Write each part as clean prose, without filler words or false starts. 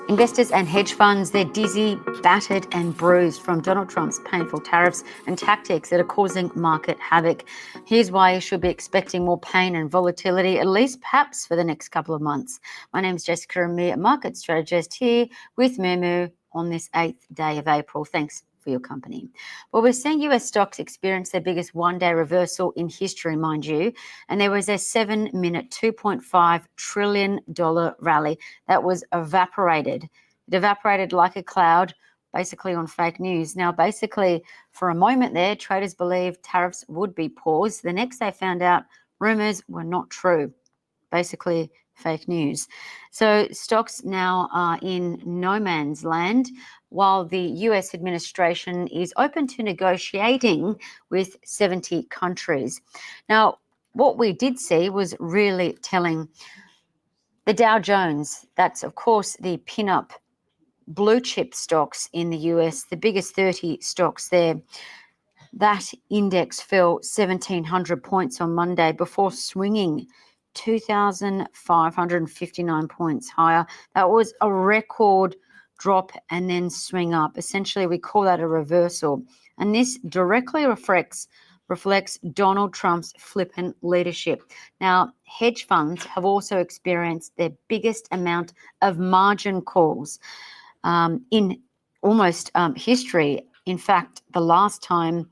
Investors and hedge funds, they're dizzy, battered and bruised from Donald Trump's painful tariffs and tactics that are causing market havoc. Here's why you should be expecting more pain and volatility, at least perhaps for the next couple of months. My name is Jessica Amir, market strategist here with Mumu on this 8th day of April. Thanks for your company. Well, we're seeing US stocks experience their biggest one-day reversal in history, mind you, and there was a 7-minute $2.5 trillion rally that was evaporated. It evaporated like a cloud, basically on fake news. Now, basically, for a moment there, traders believed tariffs would be paused. The next they found out rumors were not true. Basically, fake news. So stocks now are in no man's land, while the US administration is open to negotiating with 70 countries. Now, what we did see was really telling. The Dow Jones, that's of course the pin-up blue chip stocks in the US, the biggest 30 stocks there. That index fell 1,700 points on Monday before swinging 2,559 points higher. That was a record drop and then swing up. Essentially, we call that a reversal. And this directly reflects Donald Trump's flippant leadership. Now, hedge funds have also experienced their biggest amount of margin calls in almost history. In fact, the last time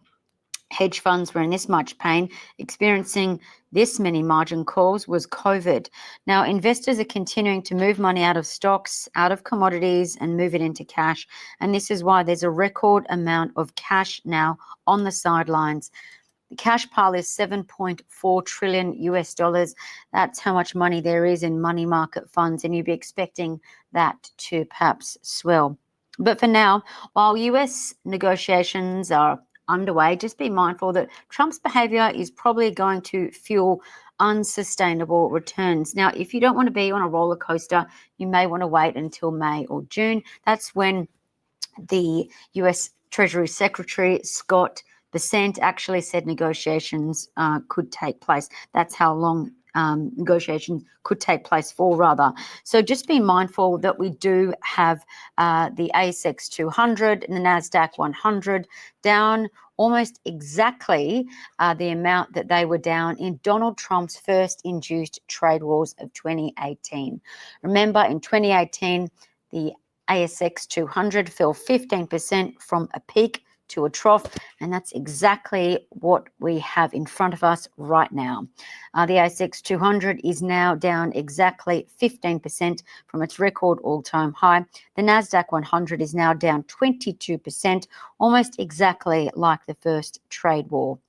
hedge funds were in this much pain, experiencing this many margin calls, was COVID. Now, investors are continuing to move money out of stocks, out of commodities, and move it into cash. And this is why there's a record amount of cash now on the sidelines. The cash pile is $7.4 trillion US dollars. That's how much money there is in money market funds, and you'd be expecting that to perhaps swell. But for now, while US negotiations are underway, just be mindful that Trump's behavior is probably going to fuel unsustainable returns. Now, if you don't want to be on a roller coaster, you may want to wait until May or June. That's when the US Treasury Secretary, Scott Bessent, actually said negotiations could take place. That's how long negotiations could take place for, rather. So just be mindful that we do have the ASX 200 and the NASDAQ 100 down almost exactly the amount that they were down in Donald Trump's first induced trade wars of 2018. Remember, in 2018, the ASX 200 fell 15% from a peak to a trough, and that's exactly what we have in front of us right now. The ASX 200 is now down exactly 15% from its record all-time high. The NASDAQ 100 is now down 22%, almost exactly like the first trade war.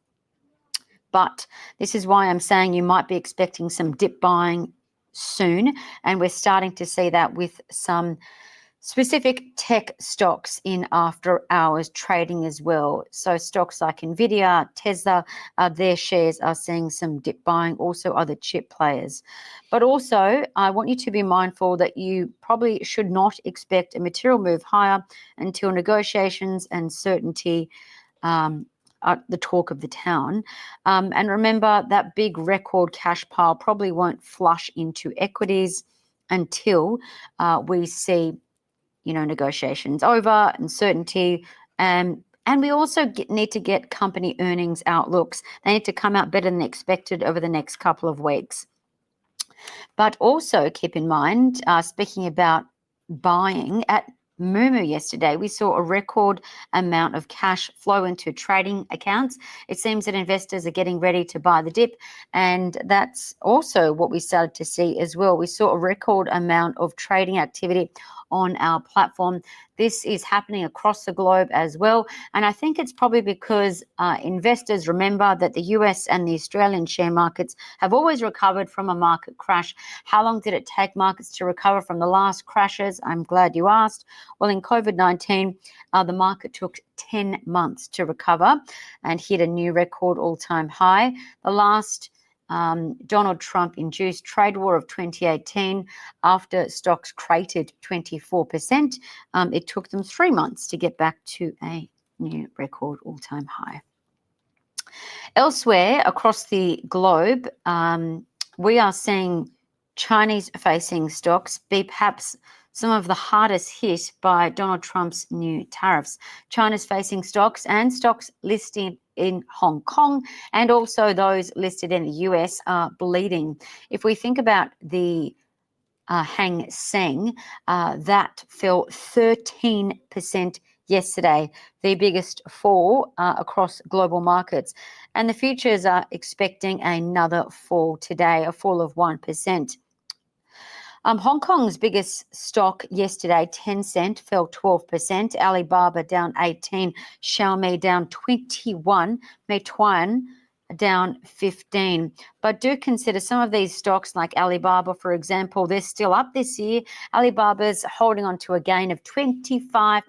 But this is why I'm saying you might be expecting some dip buying soon, and we're starting to see that with some specific tech stocks in after hours trading as well. So stocks like Nvidia, Tesla, their shares are seeing some dip buying, also other chip players. But also, I want you to be mindful that you probably should not expect a material move higher until negotiations and certainty are the talk of the town. And remember, that big record cash pile probably won't flush into equities until we see negotiations over, uncertainty, and we also need to get company earnings outlooks. They need to come out better than expected over the next couple of weeks. But also keep in mind, speaking about buying, at Mumu yesterday, we saw a record amount of cash flow into trading accounts. It seems that investors are getting ready to buy the dip, and that's also what we started to see as well. We saw a record amount of trading activity on our platform. This is happening across the globe as well, and I think it's probably because investors remember that the US and the Australian share markets have always recovered from a market crash. How long did it take markets to recover from the last crashes? I'm glad you asked. Well, in COVID-19, the market took 10 months to recover and hit a new record all-time high. The last Donald Trump-induced trade war of 2018, after stocks cratered 24%, it took them 3 months to get back to a new record all-time high. Elsewhere across the globe, we are seeing Chinese-facing stocks be perhaps some of the hardest hit by Donald Trump's new tariffs. China's facing stocks and stocks listed in Hong Kong and also those listed in the US are bleeding. If we think about the Hang Seng, that fell 13% yesterday, the biggest fall across global markets. And the futures are expecting another fall today, a fall of 1%. Hong Kong's biggest stock yesterday, Tencent, fell 12%, Alibaba down 18%, Xiaomi down 21%, Meituan down 15%. But do consider some of these stocks like Alibaba, for example, they're still up this year. Alibaba's holding on to a gain of 25%.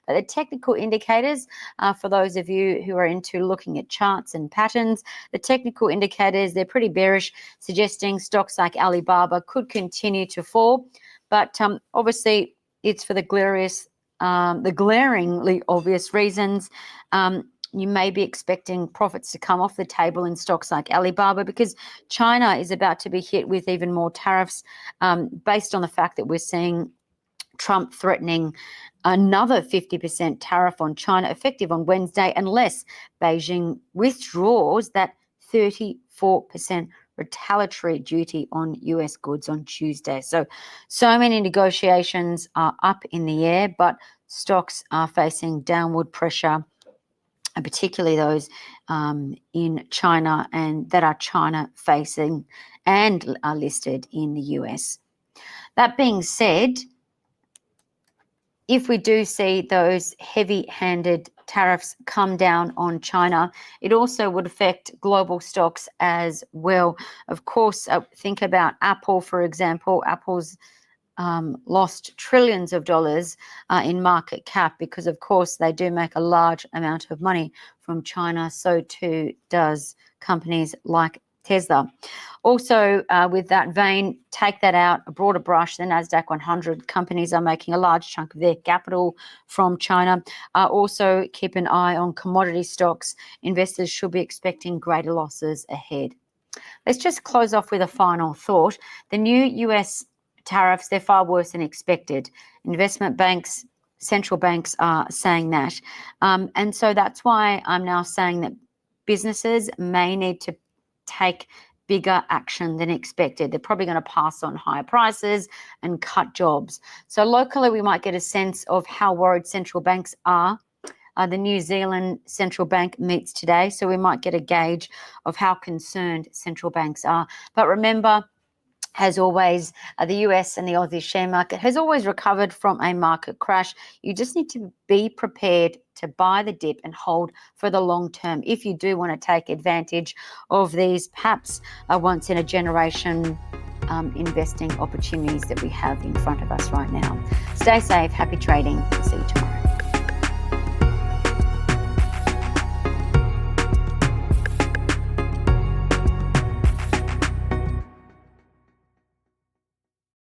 But the technical indicators, for those of you who are into looking at charts and patterns, the technical indicators, they're pretty bearish, suggesting stocks like Alibaba could continue to fall. But obviously, it's for the glaringly obvious reasons. You may be expecting profits to come off the table in stocks like Alibaba because China is about to be hit with even more tariffs based on the fact that we're seeing Trump threatening another 50% tariff on China effective on Wednesday unless Beijing withdraws that 34% retaliatory duty on US goods on Tuesday. So many negotiations are up in the air, but stocks are facing downward pressure, and particularly those in China and that are China facing and are listed in the US. That being said, if we do see those heavy-handed tariffs come down on China, it also would affect global stocks as well. Of course, think about Apple, for example. Apple's lost trillions of dollars in market cap because, of course, they do make a large amount of money from China. So too does companies like Tesla. Also, with that vein, take that out, a broader brush, the NASDAQ 100 companies are making a large chunk of their capital from China. Also, keep an eye on commodity stocks. Investors should be expecting greater losses ahead. Let's just close off with a final thought. The new US tariffs, they're far worse than expected. Investment banks, central banks are saying that. And so that's why I'm now saying that businesses may need to take bigger action than expected. They're probably going to pass on higher prices and cut jobs. So locally, we might get a sense of how worried central banks are. The New Zealand central bank meets today, so we might get a gauge of how concerned central banks are. But remember, as always, the US and the Aussie share market has always recovered from a market crash. You just need to be prepared to buy the dip and hold for the long term if you do want to take advantage of these perhaps once in a generation investing opportunities that we have in front of us right now. Stay safe, happy trading. See you tomorrow.